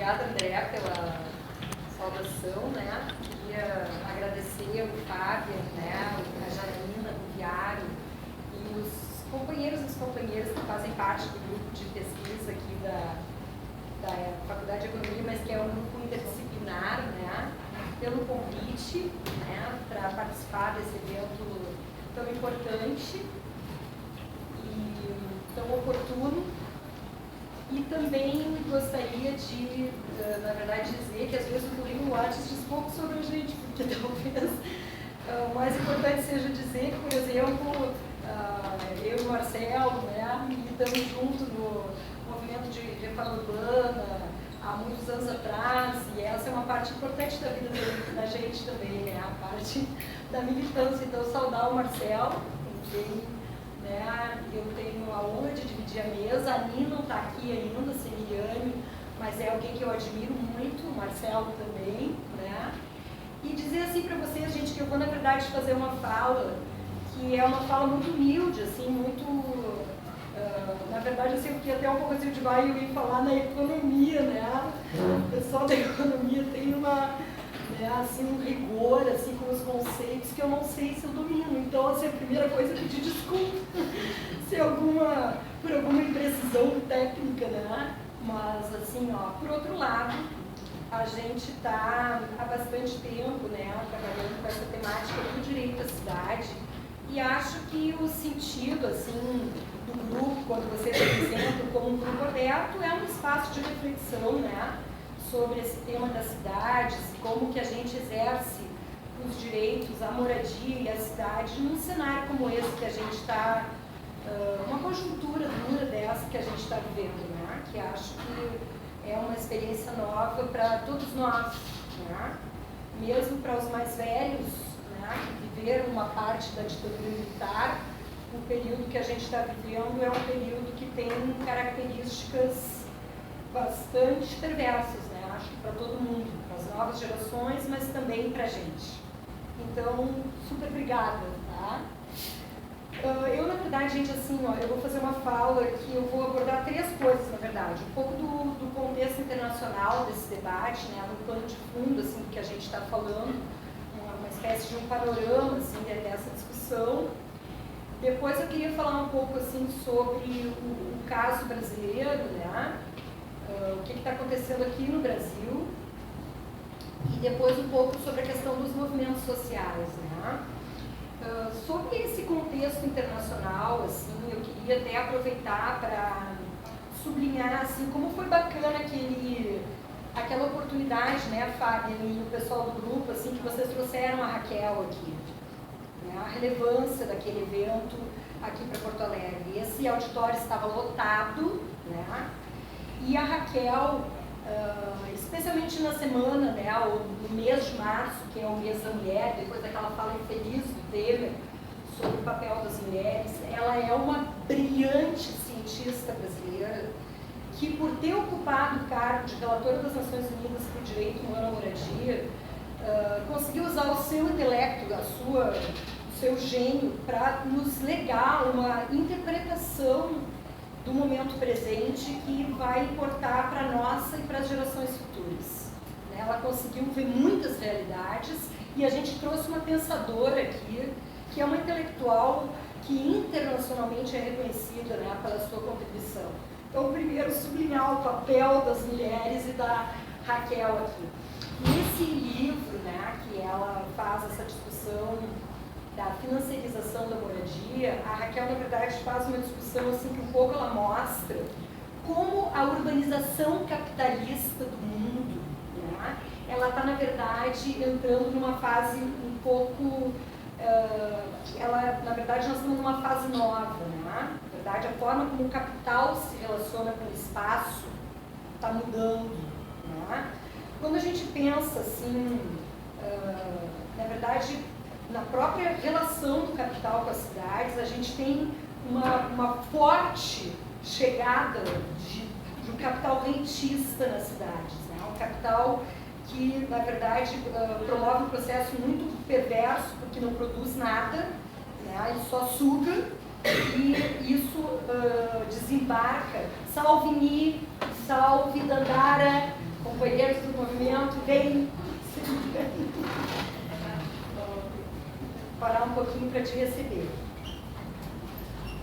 Obrigada, André, pela saudação, né? Queria agradecer o Fábio, né, a Janina, o Viário e os companheiros e as companheiras que fazem parte do grupo de pesquisa aqui da Faculdade de Economia, mas que é um grupo interdisciplinar, né, pelo convite, né, para participar desse evento tão importante e tão oportuno. E também gostaria de, na verdade, dizer que às vezes o currículo Lattes diz pouco sobre a gente, porque talvez o mais importante seja dizer que, por exemplo, eu e o Marcelo, né, militamos junto no movimento de reforma urbana há muitos anos atrás, e essa é uma parte importante da vida da gente também, né, a parte da militância. Então, saudar o Marcelo, com quem, né, eu tenho a honra de dividir a mesa. A Nina não está aqui ainda, a Semiliane, mas é alguém que eu admiro muito, o Marcelo também, né? E dizer assim para vocês, gente, que eu vou, na verdade, fazer uma fala que é uma fala muito humilde, assim, muito... na verdade, assim, eu fiquei até um pouco assim, eu ia falar na economia, né? O pessoal da economia tem uma... né, assim, um rigor, assim, com os conceitos que eu não sei se eu domino. Então, assim, a primeira coisa é pedir desculpa se por alguma imprecisão técnica, né? Mas, assim, ó, por outro lado, a gente está há bastante tempo, né, trabalhando com essa temática do direito à cidade, e acho que o sentido, assim, do grupo, quando vocês apresentam como um grupo aberto, é um espaço de reflexão, né, sobre esse tema das cidades, como que a gente exerce os direitos à moradia e à cidade num cenário como esse que a gente está, uma conjuntura dura dessa que a gente está vivendo, né? Que acho que é uma experiência nova para todos nós, né? Mesmo para os mais velhos, né, que viveram uma parte da ditadura militar, o período que a gente está vivendo é um período que tem características bastante perversas, né? Acho que para todo mundo, para as novas gerações, mas também para a gente. Então, super obrigada, tá? Eu, na verdade, gente, assim, ó, eu vou fazer uma fala que eu vou abordar três coisas, na verdade. Um pouco do contexto internacional desse debate, né? No plano de fundo, assim, do que a gente está falando, uma espécie de um panorama, assim, dessa discussão. Depois eu queria falar um pouco, assim, sobre o caso brasileiro, né? O que está acontecendo aqui no Brasil, e depois um pouco sobre a questão dos movimentos sociais, né? Sobre esse contexto internacional, assim, eu queria até aproveitar para sublinhar, assim, como foi bacana aquela oportunidade, né, Fábio e o pessoal do grupo, assim, que vocês trouxeram a Raquel aqui, né, a relevância daquele evento aqui para Porto Alegre. Esse auditório estava lotado, né? E a Raquel, especialmente na semana, né, ou no mês de março, que é o mês da mulher, depois daquela fala infeliz do Temer sobre o papel das mulheres, ela é uma brilhante cientista brasileira que, por ter ocupado o cargo de relatora das Nações Unidas para o Direito Humano à Moradia, conseguiu usar o seu intelecto, o seu gênio, para nos legar uma interpretação do momento presente que vai importar para a nossa e para as gerações futuras. Ela conseguiu ver muitas realidades e a gente trouxe uma pensadora aqui, que é uma intelectual que internacionalmente é reconhecida, né, pela sua contribuição. Então, primeiro, sublinhar o papel das mulheres e da Raquel aqui. Nesse livro, né, que ela faz essa discussão da financiarização da moradia, a Raquel, na verdade, faz uma discussão assim que um pouco ela mostra como a urbanização capitalista do mundo, né, ela está, na verdade, entrando numa fase um pouco... na verdade, nós estamos numa fase nova, né? Na verdade, a forma como o capital se relaciona com o espaço está mudando, né? Quando a gente pensa assim, na verdade, na própria relação do capital com as cidades, a gente tem uma forte chegada de um capital rentista nas cidades, né? Um capital que, na verdade, promove um processo muito perverso, porque não produz nada, né? E só suga, e isso desembarca, salve-me, salve Dandara, como companheiros do movimento, vem parar um pouquinho para te receber.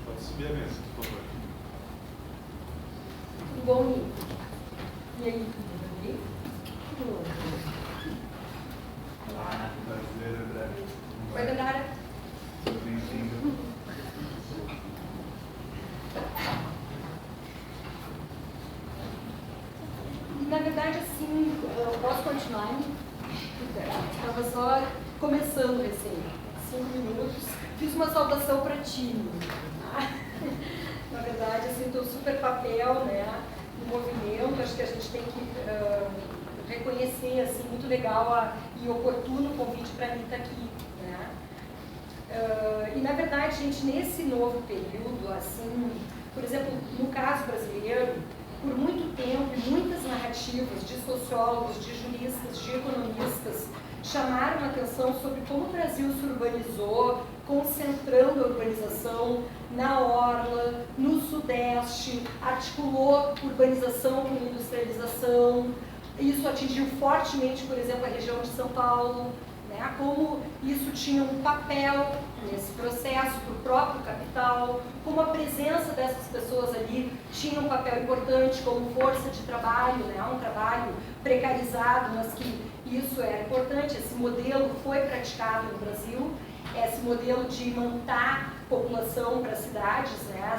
Pode subir a mesa, por favor. Tudo bom, Nico? E aí, tudo bem? Tudo bom. Olá, prazer, André. Oi, Dandara. Bem-vindo. Na verdade, assim, eu posso continuar? Estava só começando recém, 5 minutos. Fiz uma saudação para ti. Na verdade, assim, estou super papel, né, no movimento. Acho que a gente tem que reconhecer, assim, muito legal e oportuno o convite para mim estar aqui, né. E, na verdade, gente, nesse novo período, assim, por exemplo, no caso brasileiro, por muito tempo, muitas narrativas de sociólogos, de juristas, de economistas chamaram a atenção sobre como o Brasil se urbanizou, concentrando a urbanização na orla, no sudeste, articulou urbanização com industrialização. Isso atingiu fortemente, por exemplo, a região de São Paulo, né? Como isso tinha um papel nesse processo para o próprio capital, como a presença dessas pessoas ali tinha um papel importante como força de trabalho, né? Um trabalho precarizado, mas que isso era importante. Esse modelo foi praticado no Brasil, esse modelo de imantar população para as cidades, né?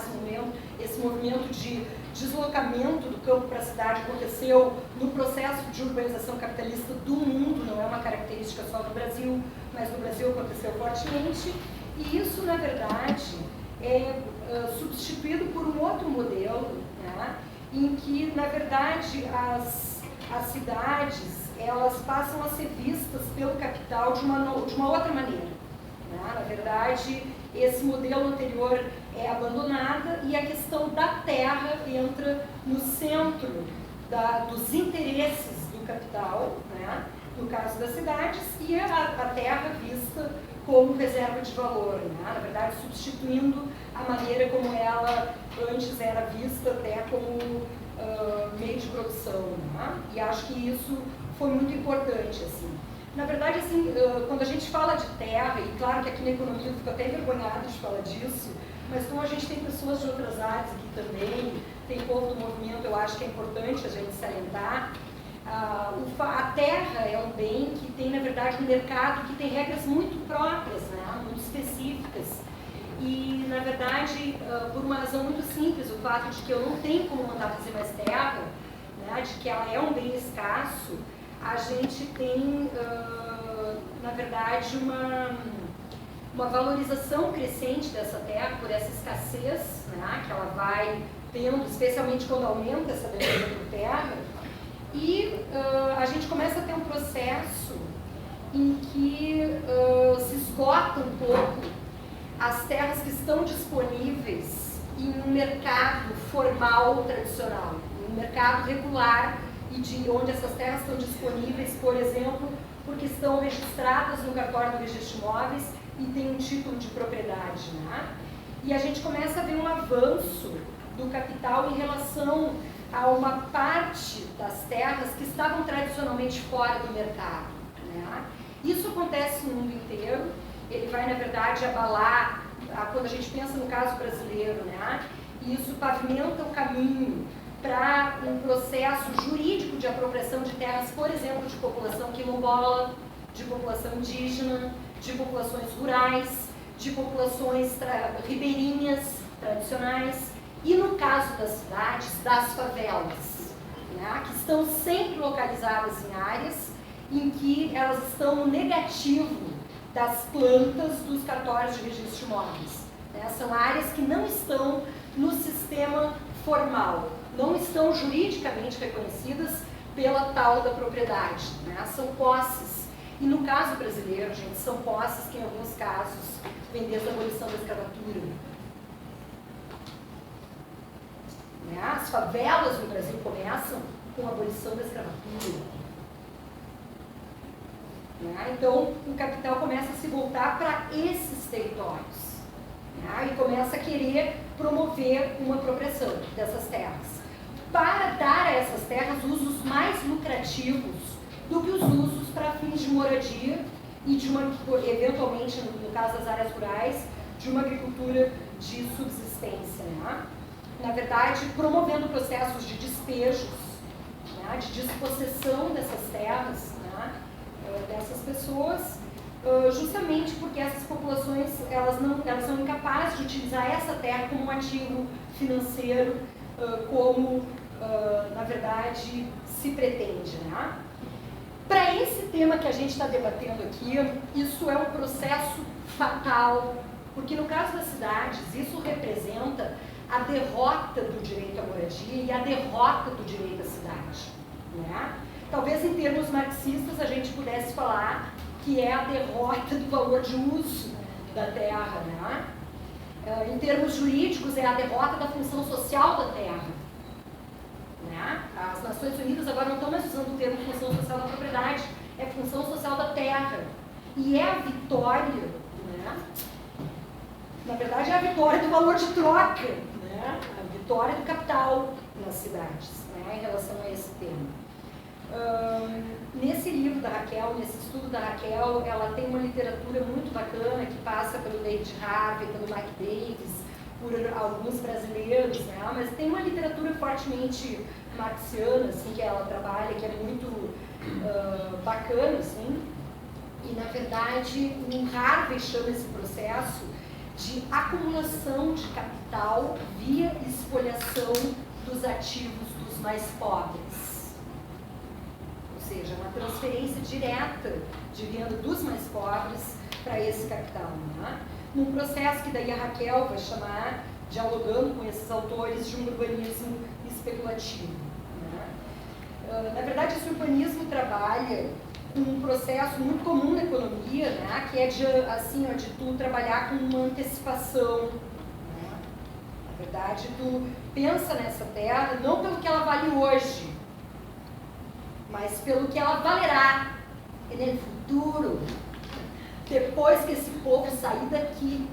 Esse movimento de deslocamento do campo para a cidade aconteceu no processo de urbanização capitalista do mundo, não é uma característica só do Brasil, mas no Brasil aconteceu fortemente, e isso, na verdade, é substituído por um outro modelo, né? Em que, na verdade, as cidades, elas passam a ser vistas pelo capital de uma outra maneira, né? Na verdade, esse modelo anterior é abandonado e a questão da terra entra no centro dos interesses do capital, né? No caso das cidades, e a terra vista como reserva de valor, né? Na verdade, substituindo a maneira como ela antes era vista até como meio de produção, né? E acho que isso foi muito importante, assim. Na verdade, assim, quando a gente fala de terra, e claro que aqui na economia eu fico até envergonhada de falar disso, mas como a gente tem pessoas de outras áreas aqui também, tem povo do movimento, eu acho que é importante a gente salientar, a terra é um bem que tem, na verdade, um mercado que tem regras muito próprias, né, muito específicas. E, na verdade, por uma razão muito simples, o fato de que eu não tenho como mandar fazer mais terra, né, de que ela é um bem escasso, a gente tem, na verdade, uma valorização crescente dessa terra por essa escassez, né, que ela vai tendo, especialmente quando aumenta essa demanda por terra, e a gente começa a ter um processo em que se esgota um pouco as terras que estão disponíveis em um mercado formal tradicional, um mercado regular, e de onde essas terras estão disponíveis, por exemplo, porque estão registradas no cartório do registro de imóveis e tem um título de propriedade, né? E a gente começa a ver um avanço do capital em relação a uma parte das terras que estavam tradicionalmente fora do mercado, né? Isso acontece no mundo inteiro, ele vai, na verdade, abalar, quando a gente pensa no caso brasileiro, né? E isso pavimenta o caminho para um processo jurídico de apropriação de terras, por exemplo, de população quilombola, de população indígena, de populações rurais, de populações ribeirinhas tradicionais e, no caso das cidades, das favelas, né, que estão sempre localizadas em áreas em que elas estão no negativo das plantas dos cartórios de registro de imóveis, né? São áreas que não estão no sistema formal, não estão juridicamente reconhecidas pela tal da propriedade, né? São posses. E no caso brasileiro, gente, são posses que em alguns casos vêm desde a abolição da escravatura. Né? As favelas no Brasil começam com a abolição da escravatura. Né? Então, o capital começa a se voltar para esses territórios, né? E começa a querer promover uma apropriação dessas terras, para dar a essas terras usos mais mais lucrativos do que os usos para fins de moradia e de uma, eventualmente, no caso das áreas rurais, de uma agricultura de subsistência, né? Na verdade, promovendo processos de despejos, né, de despossessão dessas terras, né, dessas pessoas, justamente porque essas populações elas são incapazes de utilizar essa terra como um ativo financeiro, como, na verdade, se pretende, né? Para esse tema que a gente está debatendo aqui, isso é um processo fatal, porque no caso das cidades, isso representa a derrota do direito à moradia e a derrota do direito à cidade, né? Talvez em termos marxistas a gente pudesse falar que é a derrota do valor de uso da terra, né? Em termos jurídicos é a derrota da função social da terra, né? As Nações Unidas agora não estão mais usando o termo função social da propriedade, é função social da terra. E é a vitória, né? Na verdade é a vitória do valor de troca, né? A vitória do capital nas cidades, né? Em relação a esse tema. Nesse livro da Raquel, nesse estudo da Raquel, ela tem uma literatura muito bacana que passa pelo David Harvey, pelo Mike Davis, por alguns brasileiros, né? Mas tem uma literatura fortemente marxiana, assim, que ela trabalha, que é muito bacana, assim. E, na verdade, o Harvey chama esse processo de acumulação de capital via espoliação dos ativos dos mais pobres. Ou seja, uma transferência direta de renda dos mais pobres para esse capital, né? Num processo que daí a Raquel vai chamar, dialogando com esses autores, de um urbanismo especulativo, né? Na verdade, esse urbanismo trabalha um processo muito comum na economia, né? Que é de, assim, ó, de tu trabalhar com uma antecipação, né? Na verdade, tu pensa nessa terra não pelo que ela vale hoje, mas pelo que ela valerá no futuro, depois que esse povo sair daqui.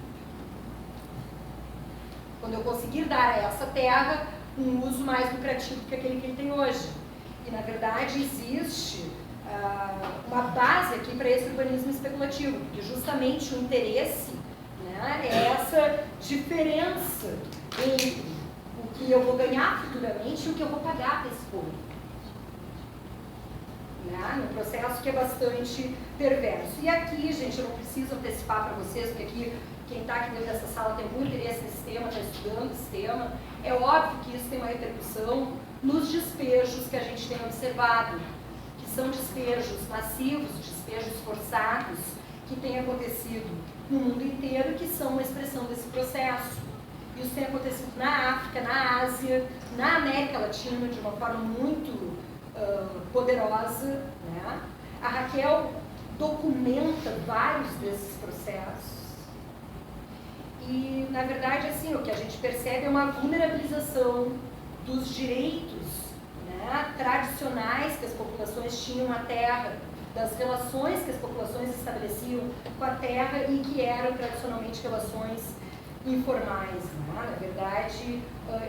Quando eu conseguir dar a essa terra um uso mais lucrativo que aquele que ele tem hoje. E, na verdade, existe uma base aqui para esse urbanismo especulativo, porque justamente o interesse, né, é essa diferença entre o que eu vou ganhar futuramente e o que eu vou pagar para esse povo. Né, num processo que é bastante perverso. E aqui, gente, eu não preciso antecipar para vocês, porque aqui quem está aqui dentro dessa sala tem muito interesse nesse tema, está estudando esse tema. É óbvio que isso tem uma repercussão nos despejos que a gente tem observado, que são despejos massivos, despejos forçados, que têm acontecido no mundo inteiro, que são uma expressão desse processo. Isso tem acontecido na África, na Ásia, na América Latina, de uma forma muito poderosa, né? A Raquel documenta vários desses processos e, na verdade, assim, o que a gente percebe é uma vulnerabilização dos direitos, né, tradicionais que as populações tinham à terra, das relações que as populações estabeleciam com a terra e que eram tradicionalmente relações informais, né? Na verdade,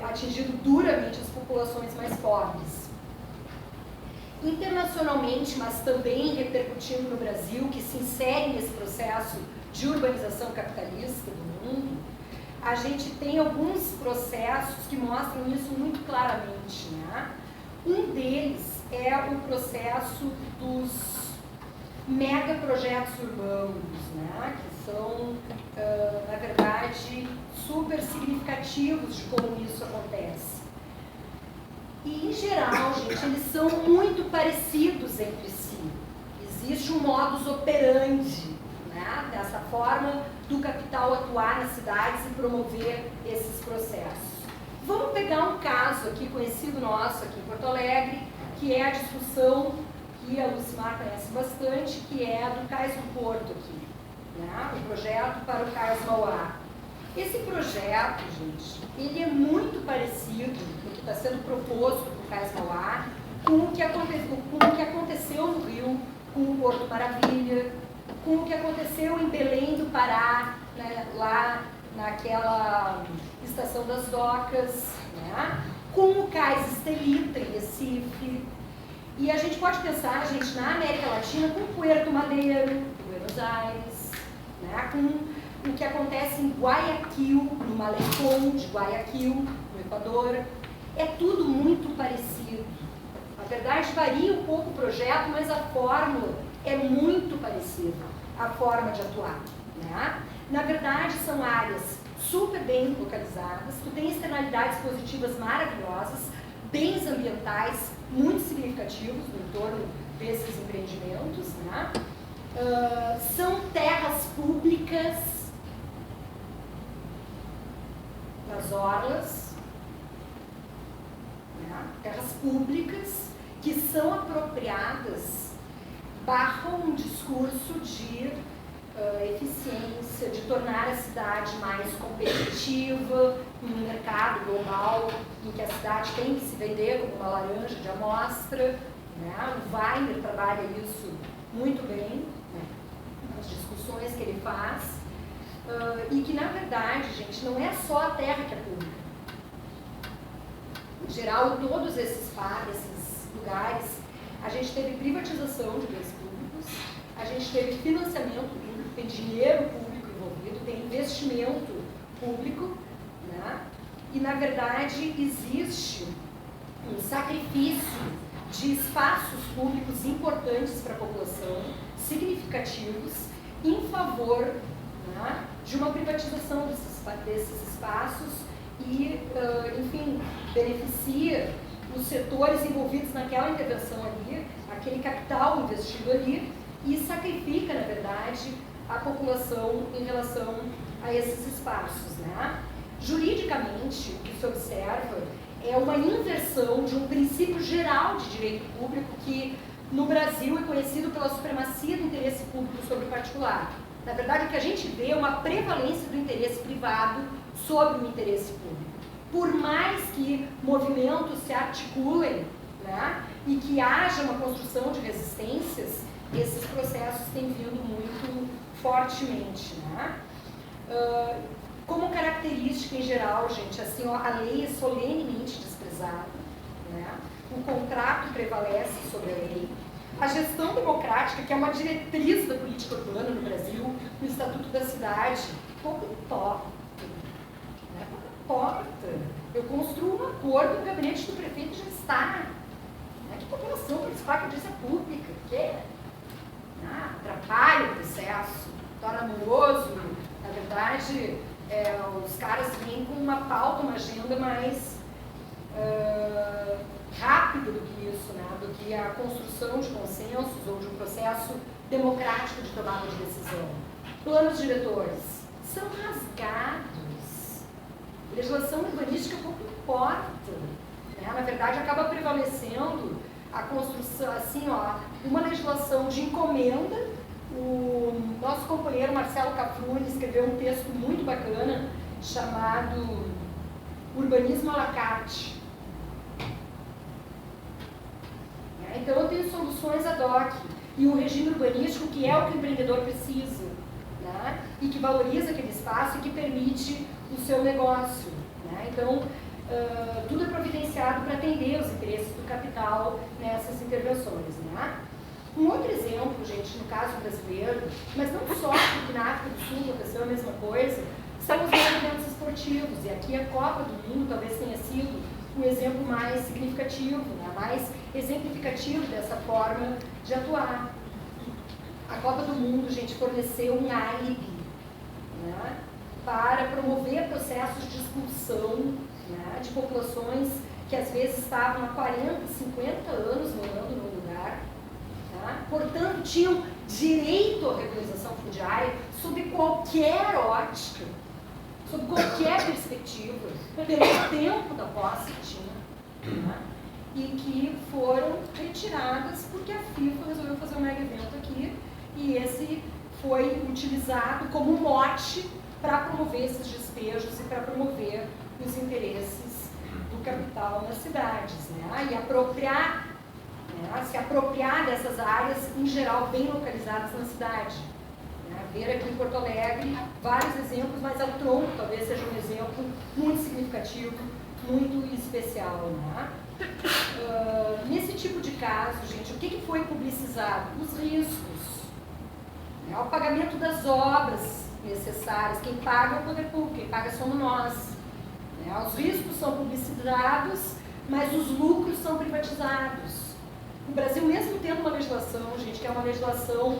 atingindo duramente as populações mais pobres. Internacionalmente, mas também repercutindo no Brasil, que se insere nesse processo de urbanização capitalista do mundo, a gente tem alguns processos que mostram isso muito claramente, né? Um deles é o processo dos megaprojetos urbanos, né? Que são, na verdade, super significativos de como isso acontece. E, em geral, gente, eles são muito parecidos entre si. Existe um modus operandi, né, dessa forma do capital atuar nas cidades e promover esses processos. Vamos pegar um caso aqui conhecido nosso aqui em Porto Alegre, que é a discussão que a Lucimar conhece bastante, que é do Cais do Porto aqui, né, o projeto para o Cais Mauá. Esse projeto, gente, ele é muito parecido com o que está sendo proposto para o Cais Mauá, com o que aconteceu no Rio, com o Porto Maravilha, com o que aconteceu em Belém do Pará, né, lá naquela estação das docas, né, com o Cais Estelita em Recife. E a gente pode pensar, gente, na América Latina, com Puerto Madero, Buenos Aires, né, com o que acontece em Guayaquil, no Malecón de Guayaquil, no Equador. É tudo muito parecido. Na verdade, varia um pouco o projeto, mas a fórmula é muito parecida, a forma de atuar. Né? Na verdade, são áreas super bem localizadas, tu tem externalidades positivas maravilhosas, bens ambientais muito significativos no entorno desses empreendimentos. Né? São terras públicas nas orlas, né? Terras públicas que são apropriadas barra um discurso de eficiência, de tornar a cidade mais competitiva no mercado global, em que a cidade tem que se vender como uma laranja de amostra. Né? O Weiner trabalha isso muito bem, né? Nas discussões que ele faz, e que, na verdade, gente, não é só a terra que é pública. Em geral, em todos esses lugares, a gente teve privatização de bens públicos, a gente teve financiamento público, tem dinheiro público envolvido, tem investimento público, né? E, na verdade, existe um sacrifício de espaços públicos importantes para a população, significativos, em favor, né, de uma privatização desses espaços e, enfim, beneficia os setores envolvidos naquela intervenção ali, aquele capital investido ali, e sacrifica, na verdade, a população em relação a esses espaços. Né? Juridicamente, o que se observa é uma inversão de um princípio geral de direito público que, no Brasil, é conhecido pela supremacia do interesse público sobre o particular. Na verdade, o que a gente vê é uma prevalência do interesse privado sobre o interesse público. Por mais que movimentos se articulem, né, e que haja uma construção de resistências, esses processos têm vindo muito fortemente. Né? Como característica em geral, gente, assim, ó, a lei é solenemente desprezada, né? O contrato prevalece sobre a lei. A gestão democrática, que é uma diretriz da política urbana no Brasil, no Estatuto da Cidade, pouco importa. Né? Pouco importa. Eu construo um acordo, o gabinete do prefeito já está. Né? Que população participar de audiência pública? Que atrapalha o processo, torna moroso. Na verdade, os caras vêm com uma pauta, uma agenda mais rápida do que isso, né? Do que a construção de consensos ou de um processo democrático de tomada de decisão. Planos diretores são rasgados. Legislação urbanística pouco importa. Né? Na verdade, acaba prevalecendo a construção, assim, ó, uma legislação de encomenda. O nosso companheiro Marcelo Cafrune escreveu um texto muito bacana chamado Urbanismo à la carte. Então eu tenho soluções ad hoc e um regime urbanístico que é o que o empreendedor precisa, né? E que valoriza aquele espaço e que permite o seu negócio. Né? Então, tudo é providenciado para atender os interesses do capital nessas intervenções. Né? Um outro exemplo, gente, no caso brasileiro, mas não só, porque na África do Sul aconteceu a mesma coisa, são os eventos esportivos. E aqui a Copa do Mundo talvez tenha sido um exemplo mais significativo, né? Mais exemplificativo dessa forma de atuar. A Copa do Mundo, gente, forneceu um álibi, né, para promover processos de expulsão, né, de populações que às vezes estavam há 40, 50 anos morando no lugar. Tá? Portanto, tinham direito à regularização fundiária sob qualquer ótica, sob qualquer perspectiva, pelo tempo da posse que tinha, né? E que foram retiradas porque a FIFA resolveu fazer um mega evento aqui e esse foi utilizado como mote para promover esses despejos e para promover os interesses do capital nas cidades, né? E apropriar, né, se apropriar dessas áreas, em geral, bem localizadas na cidade. Né? Ver aqui em Porto Alegre vários exemplos, mas ao tronco talvez seja um exemplo muito significativo, muito especial. Né? Nesse tipo de caso, gente, o que foi publicizado? Os riscos, né? O pagamento das obras necessárias. Quem paga é o poder público, quem paga somos nós. Né? Os riscos são publicitados, mas os lucros são privatizados. O Brasil, mesmo tendo uma legislação, gente, que é uma legislação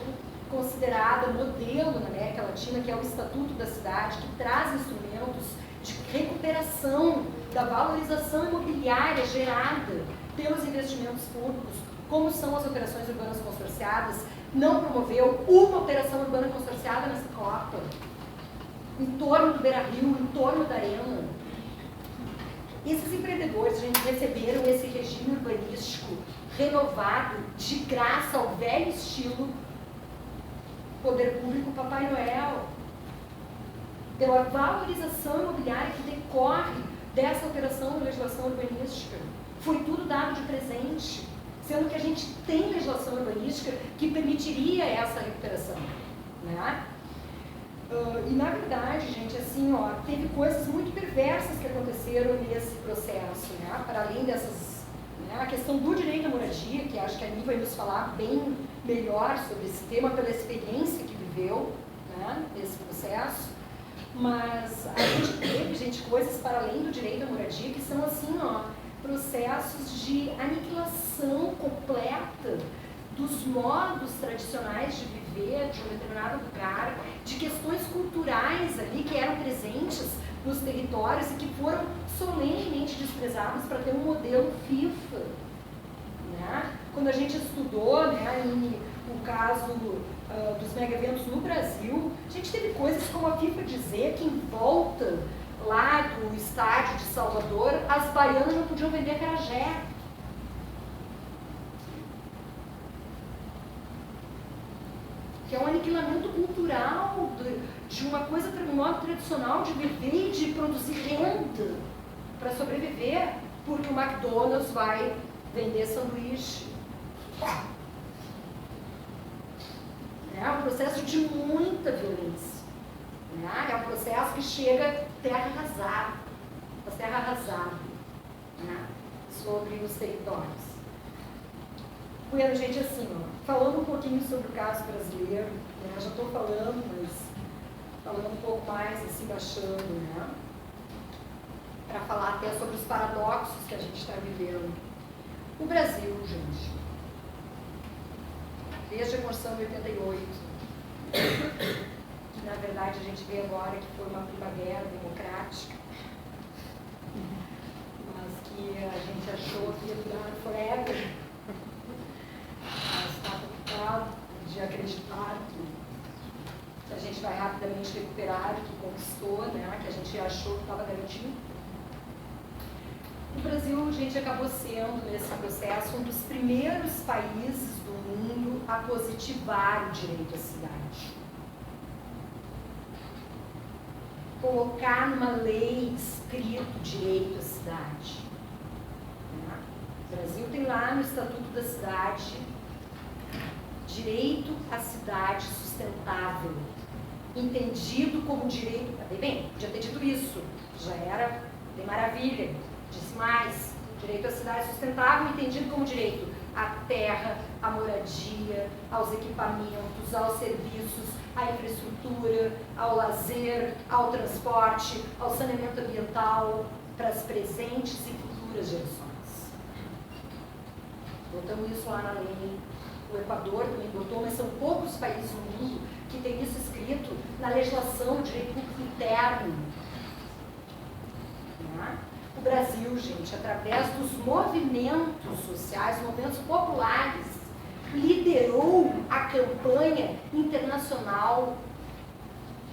considerada modelo na América Latina, que é o Estatuto da Cidade, que traz instrumentos de recuperação da valorização imobiliária gerada pelos investimentos públicos, como são as operações urbanas consorciadas, não promoveu uma operação urbana consorciada nessa Copa, em torno do Beira-Rio, em torno da Arena. Esses empreendedores, a gente, receberam esse regime urbanístico renovado, de graça, ao velho estilo poder público Papai Noel, pela valorização imobiliária que decorre dessa alteração da legislação urbanística. Foi tudo dado de presente, sendo que a gente tem legislação urbanística que permitiria essa recuperação, né? E na verdade, gente, assim, ó, teve coisas muito perversas que aconteceram nesse processo, né? Para além dessas, né, a questão do direito à moradia, que acho que a Ani vai nos falar bem melhor sobre esse tema pela experiência que viveu, né, nesse processo. Mas a gente teve, gente, coisas para além do direito à moradia que são, assim, ó, processos de aniquilação completa dos modos tradicionais de viver de um determinado lugar, de questões culturais ali que eram presentes nos territórios e que foram solenemente desprezados para ter um modelo FIFA. Né? Quando a gente estudou, né, o caso dos mega-eventos no Brasil, a gente teve coisas como a FIFA dizer que em volta lá do estádio de Salvador, as baianas não podiam vender acarajé. Que é um aniquilamento cultural de uma coisa, um modo tradicional de viver e de produzir renda para sobreviver, porque o McDonald's vai vender sanduíche. É um processo de muita violência. Né? É um processo que chega terra arrasada, né? Sobre os territórios. Bueno, gente, assim, ó, falando um pouquinho sobre o caso brasileiro, né? Já estou falando, mas falando um pouco mais, assim, baixando, né? Para falar até sobre os paradoxos que a gente está vivendo. O Brasil, gente, desde a Constituição de 88, que na verdade a gente vê agora que foi uma primavera democrática, mas que a gente achou que ia durar forever, mas está complicado de acreditar que a gente vai rapidamente recuperar o que conquistou, né, que a gente achou que estava garantido. O Brasil, a gente acabou sendo, nesse processo, um dos primeiros países do mundo a positivar o direito à cidade. Colocar numa lei escrito o direito à cidade. O Brasil tem lá no Estatuto da Cidade direito à cidade sustentável, entendido como direito... Bem, podia ter dito isso, já era de maravilha. Disse mais, direito à cidade sustentável, entendido como direito à terra, à moradia, aos equipamentos, aos serviços, à infraestrutura, ao lazer, ao transporte, ao saneamento ambiental para as presentes e futuras gerações. Botamos isso lá na lei. O Equador também botou, mas são poucos países no mundo que têm isso escrito na legislação do direito público interno. Né? O Brasil, gente, através dos movimentos sociais, movimentos populares, liderou a campanha internacional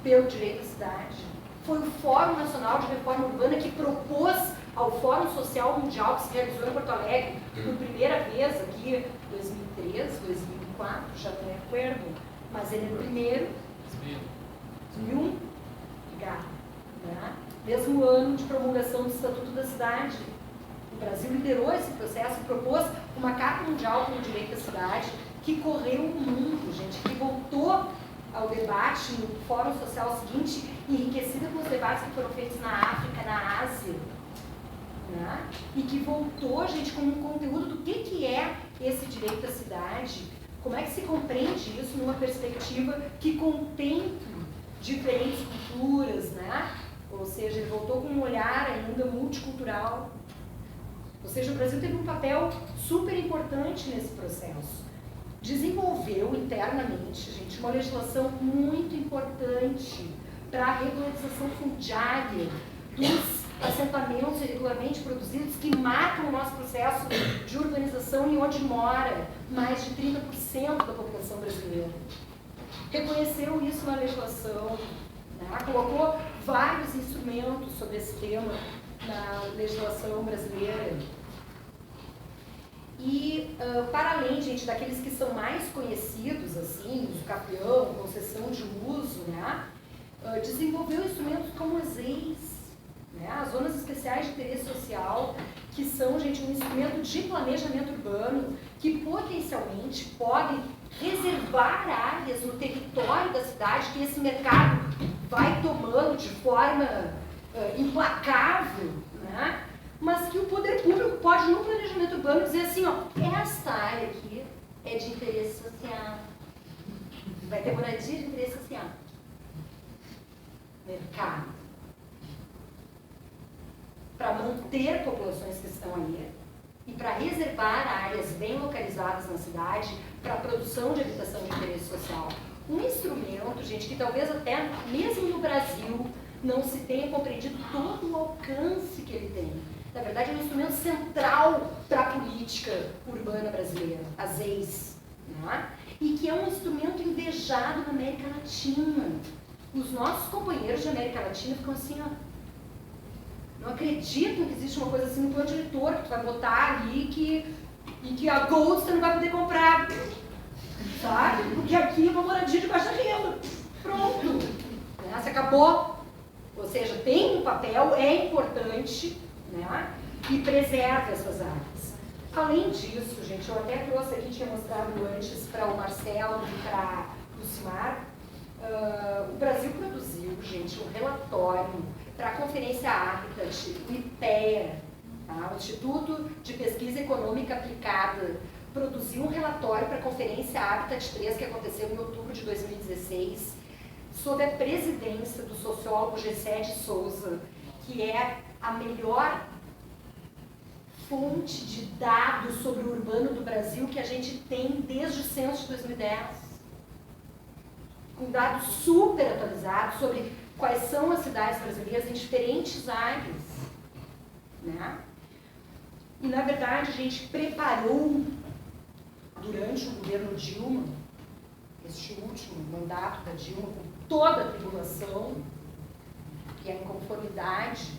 pelo direito à cidade. Foi o Fórum Nacional de Reforma Urbana que propôs ao Fórum Social Mundial, que se realizou em Porto Alegre por primeira vez aqui, 2003, 2004, já não me recordo, mas ele é o primeiro. 2001? Obrigada. Né? Mesmo ano de promulgação do Estatuto da Cidade. O Brasil liderou esse processo e propôs uma Carta Mundial pelo Direito à Cidade que correu o mundo, gente, que voltou ao debate no Fórum Social seguinte, enriquecida com os debates que foram feitos na África, na Ásia. né? E que voltou, gente, como um conteúdo do que é esse direito à cidade, como é que se compreende isso numa perspectiva que contemple diferentes culturas, né? Ou seja, ele voltou com um olhar ainda multicultural. Ou seja, o Brasil teve um papel super importante nesse processo. Desenvolveu internamente, gente, uma legislação muito importante para a regularização fundiária dos assentamentos irregularmente produzidos que marcam o nosso processo de urbanização e onde mora mais de 30% da população brasileira. Reconheceu isso na legislação, né? Colocou vários instrumentos sobre esse tema na legislação brasileira. E, para além, gente, daqueles que são mais conhecidos, assim, uso capião, concessão de uso, né? Desenvolveu instrumentos como as EIs, né? As zonas especiais de interesse social, que são, gente, um instrumento de planejamento urbano que potencialmente podem reservar áreas no território da cidade que esse mercado vai tomando de forma implacável, né? Mas que o poder público pode, no planejamento urbano, dizer assim, ó, esta área aqui é de interesse social. Vai ter moradia de interesse social. Mercado. Para manter populações que estão ali e para reservar áreas bem localizadas na cidade para a produção de habitação de interesse social. Um instrumento, gente, que talvez até mesmo no Brasil não se tenha compreendido todo o alcance que ele tem. Na verdade, é um instrumento central para a política urbana brasileira, as EIs, né? E que é um instrumento invejado na América Latina. Os nossos companheiros de América Latina ficam assim, ó, não acreditam que existe uma coisa assim no plano diretor, que tu vai botar ali e que a Gold você não vai poder comprar, sabe? Porque aqui é uma moradia de baixa renda. Pronto. Né? Se acabou. Ou seja, tem um papel, é importante, né? E preserva essas áreas. Além disso, gente, eu até trouxe aqui, tinha mostrado antes para o Marcelo e para o Simar, o Brasil produziu, gente, um relatório para a Conferência Habitat, o IPEA, tá? O Instituto de Pesquisa Econômica Aplicada, produziu um relatório para a Conferência Habitat 3, que aconteceu em outubro de 2016, sob a presidência do sociólogo Gessé de Souza, que é a melhor fonte de dados sobre o urbano do Brasil que a gente tem desde o censo de 2010. Com dados super atualizados sobre quais são as cidades brasileiras em diferentes áreas. Né? E, na verdade, a gente preparou, durante o governo Dilma, este último mandato da Dilma, com toda a tribulação, que é em conformidade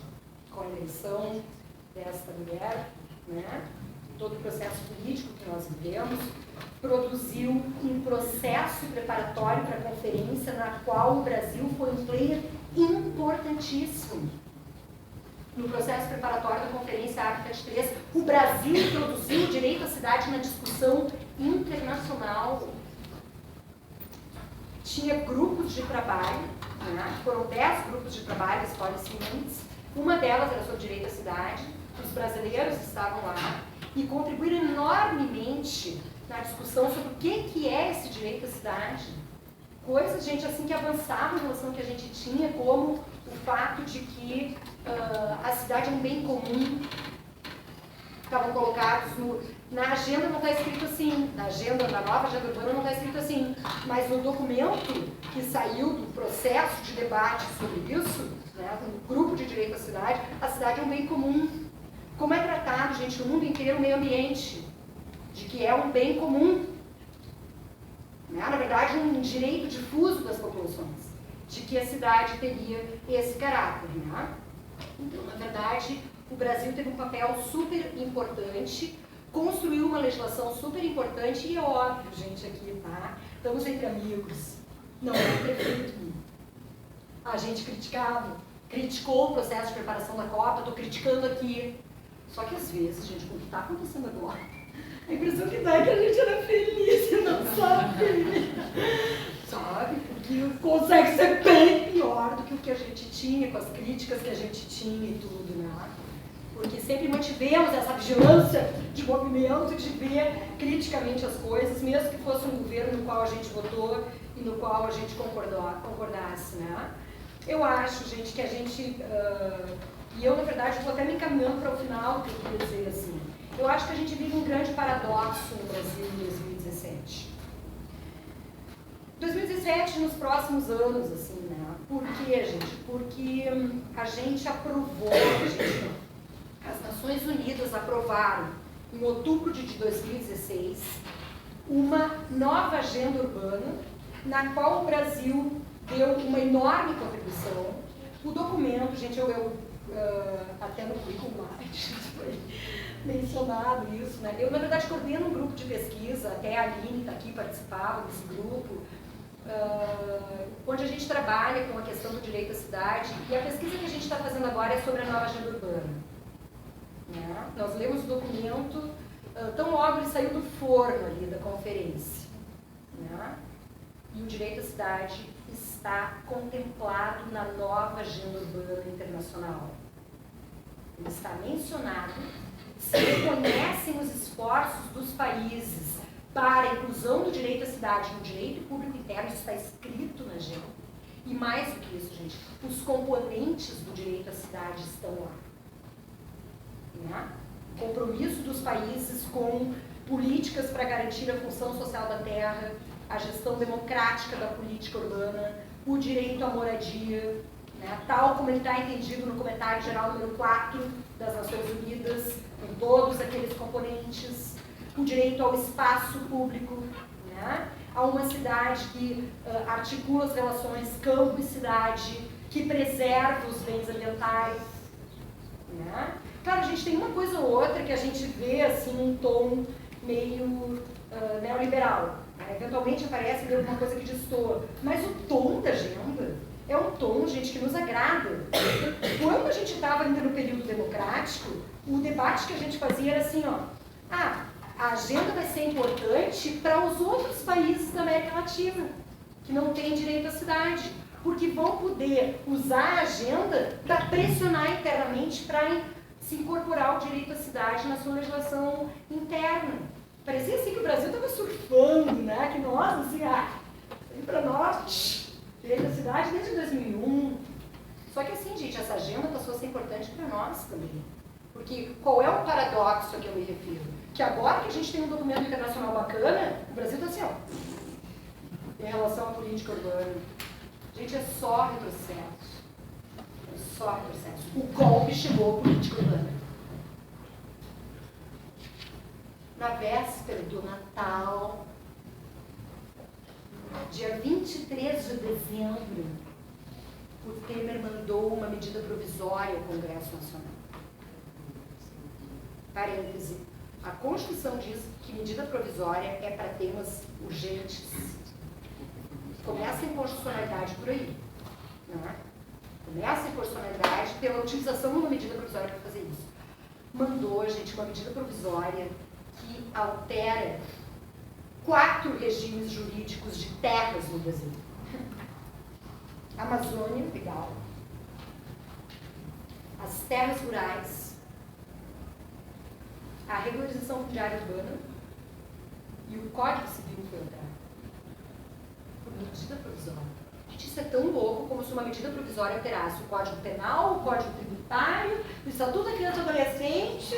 com a eleição desta mulher, né? Todo o processo político que nós vivemos, produziu um processo preparatório para a conferência na qual o Brasil foi um player importantíssimo. No processo preparatório da Conferência Habitat 3, o Brasil introduziu o direito à cidade na discussão internacional. Tinha grupos de trabalho, né? Foram 10 grupos de trabalho, as policy units. Uma delas era sobre direito à cidade, os brasileiros estavam lá e contribuíram enormemente na discussão sobre o que é esse direito à cidade. Coisas, gente, assim, que avançavam em relação ao que a gente tinha, como o fato de que a cidade é um bem comum. Estavam colocados na agenda, não está escrito assim, na nova agenda urbana não está escrito assim, mas no documento que saiu do processo de debate sobre isso, né, no grupo de direito à cidade é um bem comum. Como é tratado, gente, no mundo inteiro o meio ambiente, de que é um bem comum, né? Na verdade, um direito difuso das populações, de que a cidade teria esse caráter. Né? Então, na verdade, o Brasil teve um papel super importante, construiu uma legislação super importante e é óbvio, gente, aqui, tá? Estamos entre amigos, não é prefeito. A gente criticou o processo de preparação da Copa, estou criticando aqui. Só que às vezes, gente, com o que está acontecendo agora, a impressão que dá é que a gente era feliz e não sabe. Sabe? Porque consegue ser bem pior do que o que a gente tinha, com as críticas que a gente tinha e tudo, né? porque sempre mantivemos essa vigilância de movimento, de ver criticamente as coisas, mesmo que fosse um governo no qual a gente votou e no qual a gente concordasse, né? Eu acho, gente, que a gente, e eu, na verdade, vou até me encaminhando para o final, que eu queria dizer assim, eu acho que a gente vive um grande paradoxo no Brasil em 2017. 2017, nos próximos anos, assim, né? Por quê, gente? Porque a gente aprovou, as Nações Unidas aprovaram, em outubro de 2016, uma nova agenda urbana, na qual o Brasil deu uma enorme contribuição. O documento, gente, até no currículo lá, foi mencionado isso, né? Eu, na verdade, coordeno um grupo de pesquisa, até a Aline está aqui, participava desse grupo, onde a gente trabalha com a questão do direito à cidade, e a pesquisa que a gente está fazendo agora é sobre a nova agenda urbana. Né? Nós lemos o documento, tão logo ele saiu do forno ali da conferência. Né? E o direito à cidade está contemplado na nova agenda urbana internacional. Ele está mencionado, se reconhecem os esforços dos países para a inclusão do direito à cidade no direito público interno, isso está escrito na agenda. E mais do que isso, gente, os componentes do direito à cidade estão lá. Né? O compromisso dos países com políticas para garantir a função social da terra, a gestão democrática da política urbana, o direito à moradia, né? Tal como ele está entendido no comentário geral número 4 das Nações Unidas, com todos aqueles componentes, o direito ao espaço público, né? A uma cidade que articula as relações campo e cidade, que preserva os bens ambientais. Né? Claro, a gente tem uma coisa ou outra que a gente vê assim, um tom meio neoliberal. Né? Eventualmente aparece alguma coisa que destoa. Mas o tom da agenda é um tom, gente, que nos agrada. Quando a gente estava ainda no período democrático, o debate que a gente fazia era assim, ó, a agenda vai ser importante para os outros países da América Latina, que não têm direito à cidade, porque vão poder usar a agenda para pressionar internamente para se incorporar o direito à cidade na sua legislação interna. Parecia assim que o Brasil estava surfando, né? Que nós, assim, para nós, direito à cidade desde 2001. Só que assim, gente, essa agenda passou a ser importante para nós também. Porque qual é o paradoxo a que eu me refiro? Que agora que a gente tem um documento internacional bacana, o Brasil está assim, ó, em relação à política urbana. Gente, é só retrocesso. É só retrocesso. O golpe chegou à política urbana. Na véspera do Natal, dia 23 de dezembro, o Temer mandou uma medida provisória ao Congresso Nacional. Parêntese. A Constituição diz que medida provisória é para temas urgentes. Começa a inconstitucionalidade por aí. Não é? Começa a inconstitucionalidade pela utilização de uma medida provisória para fazer isso. Mandou, gente, uma medida provisória que altera 4 regimes jurídicos de terras no Brasil. Amazônia, legal. As terras rurais, a regularização fundiária urbana e o Código Civil foi alterado por medida provisória. Gente, isso é tão louco como se uma medida provisória alterasse o Código Penal, o Código Tributário, o Estatuto da Criança e do Adolescente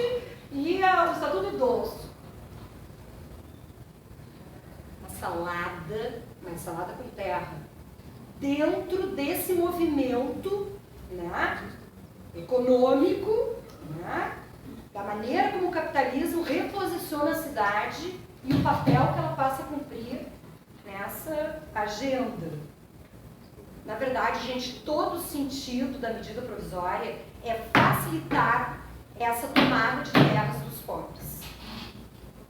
e o Estatuto do Idoso. Uma salada com terra. Dentro desse movimento, né, econômico, né, da maneira como o capitalismo reposiciona a cidade e o papel que ela passa a cumprir nessa agenda. Na verdade, gente, todo o sentido da medida provisória é facilitar essa tomada de terras dos pobres.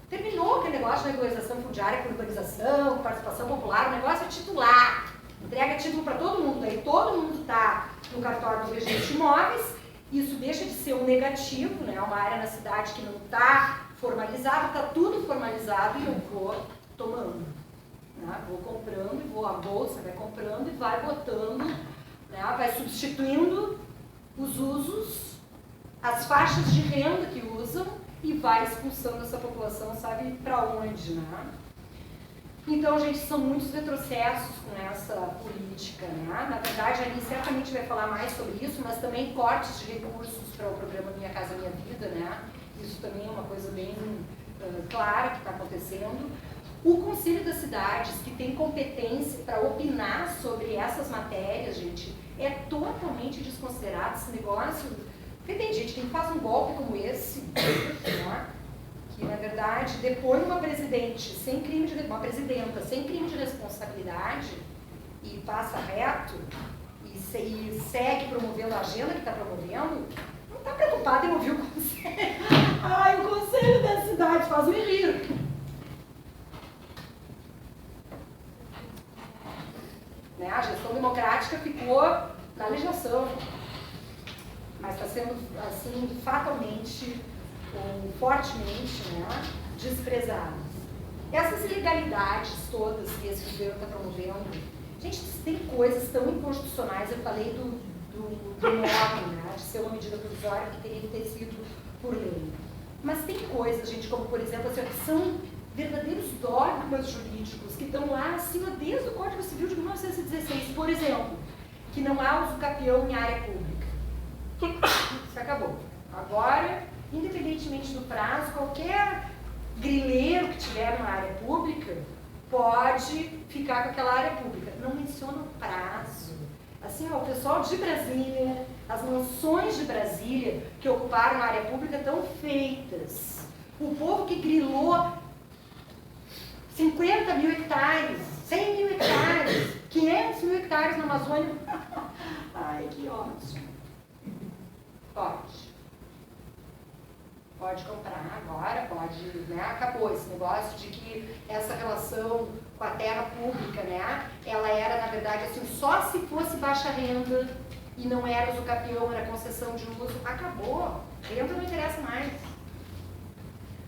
Terminou aquele negócio de regularização fundiária com urbanização, com participação popular, o negócio é titular. Entrega título para todo mundo, aí todo mundo está no cartório do registro de imóveis. Isso deixa de ser um negativo, né? Uma área na cidade que não está formalizada, está tudo formalizado e eu vou tomando. Né? Vou comprando, a bolsa vai comprando e vai botando, né? Vai substituindo os usos as faixas de renda que usam e vai expulsando essa população, sabe para onde, né? Então, gente, são muitos retrocessos com essa política, né? Na verdade, a Alice certamente vai falar mais sobre isso, mas também cortes de recursos para o programa Minha Casa Minha Vida, né? Isso também é uma coisa bem clara que está acontecendo. O Conselho das Cidades, que tem competência para opinar sobre essas matérias, gente, é totalmente desconsiderado esse negócio. Porque tem gente que faz um golpe como esse, né? Que, na verdade, depõe uma presidente sem crime de, uma presidenta sem crime de responsabilidade e passa reto e segue promovendo a agenda que está promovendo, não está preocupado em ouvir o Conselho. Ai, o Conselho da Cidade faz-me rir. Né? A gestão democrática ficou na legislação, mas está sendo, assim, fatalmente ou fortemente, né, desprezada. Essas ilegalidades todas que esse governo está promovendo, gente, tem coisas tão inconstitucionais. Eu falei do modo, né, de ser uma medida provisória que teria que ter sido por lei. Mas tem coisas, gente, como por exemplo, assim, que são verdadeiros dogmas jurídicos que estão lá acima desde o Código Civil de 1916. Por exemplo, que não há uso capião em área pública. Isso acabou. Agora, independentemente do prazo, qualquer grileiro que tiver numa área pública pode ficar com aquela área pública. Não menciona o prazo. Assim, ó, o pessoal de Brasília, as mansões de Brasília que ocuparam a área pública estão feitas. O povo que grilou 50 mil hectares, 100 mil hectares, 500 mil hectares na Amazônia. Ai, que ótimo. Pode comprar agora, pode, né? Acabou esse negócio de que essa relação com a terra pública, né? Ela era, na verdade, assim, só se fosse baixa renda e não era uso capião, era concessão de uso. Acabou. Renda não interessa mais.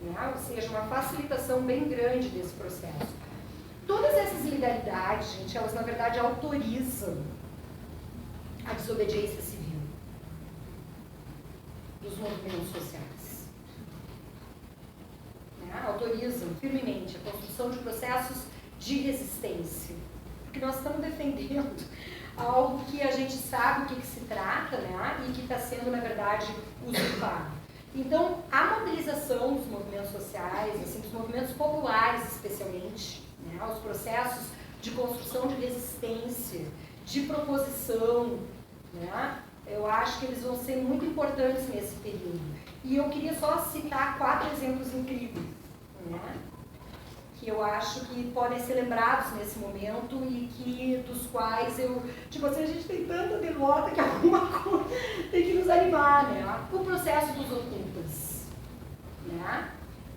Né? Ou seja, uma facilitação bem grande desse processo. Todas essas ilegalidades, gente, elas, na verdade, autorizam a desobediência civil dos movimentos sociais. Autorizam firmemente a construção de processos de resistência, porque nós estamos defendendo algo que a gente sabe o que se trata, né, e que está sendo, na verdade, usurpado. Então, a mobilização dos movimentos sociais, assim, dos movimentos populares especialmente, né, os processos de construção de resistência, de proposição, né, eu acho que eles vão ser muito importantes nesse período. E eu queria só citar 4 exemplos incríveis, né, que eu acho que podem ser lembrados nesse momento e que, dos quais eu... Tipo assim, a gente tem tanta derrota que alguma coisa tem que nos animar, né? O processo dos ocupas, né?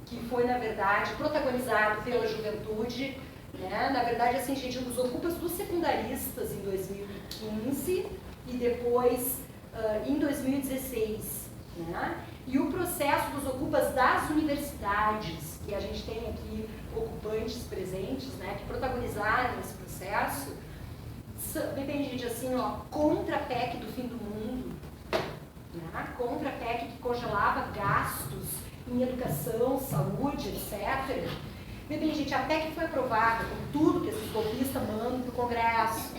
Que foi, na verdade, protagonizado pela juventude, né? Na verdade, assim, gente, os ocupas dos secundaristas em 2015 e depois em 2016, né? E o processo dos ocupas das universidades, que a gente tem aqui ocupantes presentes, né, que protagonizaram esse processo, tem gente assim, ó, contra a PEC do fim do mundo, né, contra a PEC que congelava gastos em educação, saúde, etc. Tem gente, a PEC foi aprovada com tudo que esses golpistas mandam para o Congresso.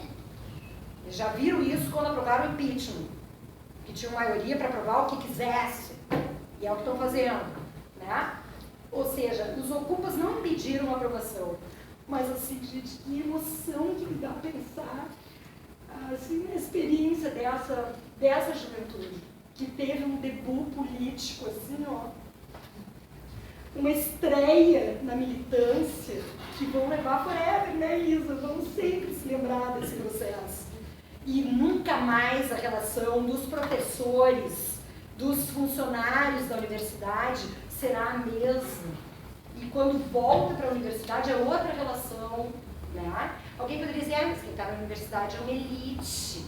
Eles já viram isso quando aprovaram o impeachment, que tinha maioria para aprovar o que quisesse, e é o que estão fazendo, né? Ou seja, os ocupas não impediram a aprovação, mas assim, gente, que emoção que me dá pensar assim, na experiência dessa juventude, que teve um debut político, assim, ó, uma estreia na militância, que vão levar forever, né, Isa? Vamos sempre se lembrar desse processo. E nunca mais a relação dos professores, dos funcionários da universidade será a mesma. E quando volta para a universidade é outra relação, né? Alguém poderia dizer, mas quem está na universidade é uma elite.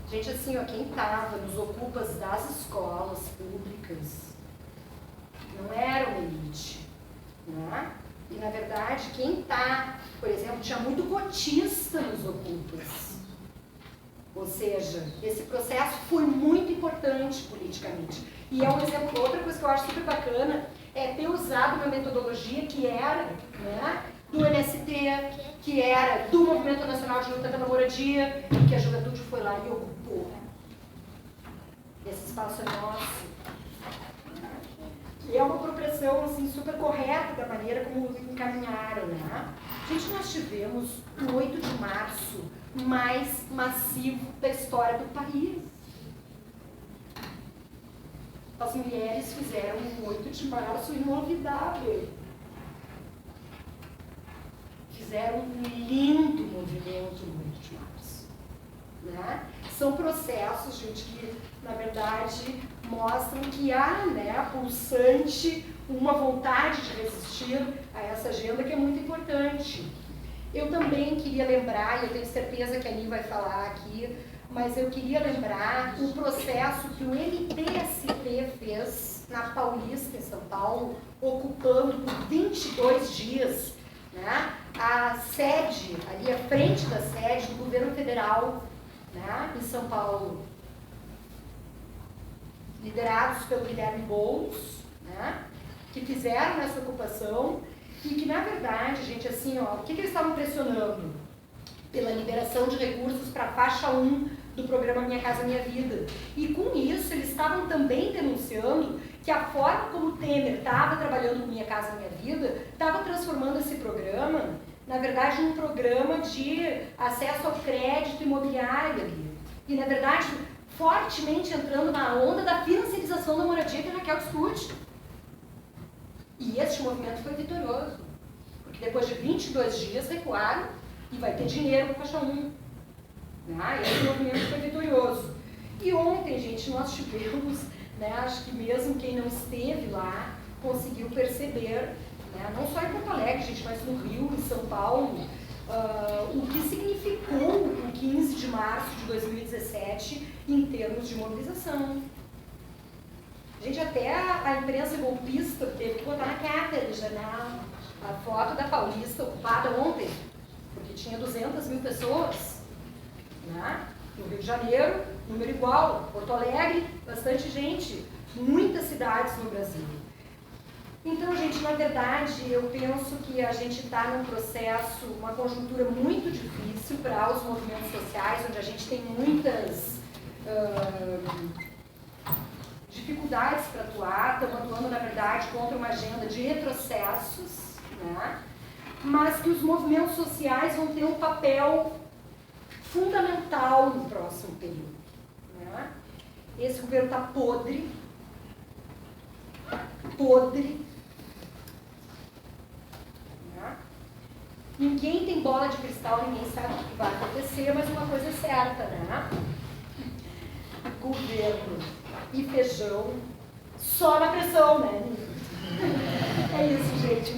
Gente, assim, ó, quem estava nos ocupas das escolas públicas não era uma elite, né? E, na verdade, quem está, por exemplo, tinha muito cotista nos ocupas. Ou seja, esse processo foi muito importante politicamente. E é um exemplo, outra coisa que eu acho super bacana é ter usado uma metodologia que era, né, do MST, que era do Movimento Nacional de Luta pela Moradia, e que a juventude foi lá e ocupou. Esse espaço é nosso. E é uma apropriação assim, super correta da maneira como encaminharam, né? Gente, nós tivemos o 8 de março mais massivo da história do país. As mulheres fizeram um 8 de março inolvidável. Fizeram um lindo movimento no 8 de março. Né? São processos, gente, que, na verdade, mostram que há, né, pulsante, uma vontade de resistir a essa agenda que é muito importante. Eu também queria lembrar, e eu tenho certeza que a Ani vai falar aqui, mas eu queria lembrar o processo que o MTST fez na Paulista, em São Paulo, ocupando por 22 dias, né, a sede, ali à frente da sede do governo federal, né, em São Paulo, liderados pelo Guilherme Boulos, né, que fizeram essa ocupação e que, na verdade, gente, assim, ó, o que eles estavam pressionando? Pela liberação de recursos para a faixa 1 do programa Minha Casa Minha Vida. E com isso, eles estavam também denunciando que a forma como o Temer estava trabalhando com Minha Casa Minha Vida estava transformando esse programa, na verdade, num programa de acesso ao crédito imobiliário ali. E, na verdade, fortemente entrando na onda da financiarização da moradia que a Raquel discute. E este movimento foi vitorioso, porque depois de 22 dias recuaram e vai ter dinheiro para a faixa 1. Né? Esse movimento foi vitorioso. E ontem, gente, nós tivemos, né, acho que mesmo quem não esteve lá, conseguiu perceber, né, não só em Porto Alegre, gente, mas no Rio, em São Paulo, o que significou o 15 de março de 2017 em termos de mobilização. Gente, até a imprensa golpista teve que botar na capa, né, a foto da Paulista ocupada ontem, porque tinha 200 mil pessoas, né? No Rio de Janeiro, número igual, Porto Alegre, bastante gente, muitas cidades no Brasil. Então, gente, na verdade, eu penso que a gente está num processo, uma conjuntura muito difícil para os movimentos sociais, onde a gente tem muitas dificuldades para atuar, estamos atuando, na verdade, contra uma agenda de retrocessos, né? Mas que os movimentos sociais vão ter um papel fundamental no próximo período. Né? Esse governo está podre, né? Ninguém tem bola de cristal, ninguém sabe o que vai acontecer, mas uma coisa é certa, né? Governo e feijão só na pressão, né? É isso, gente.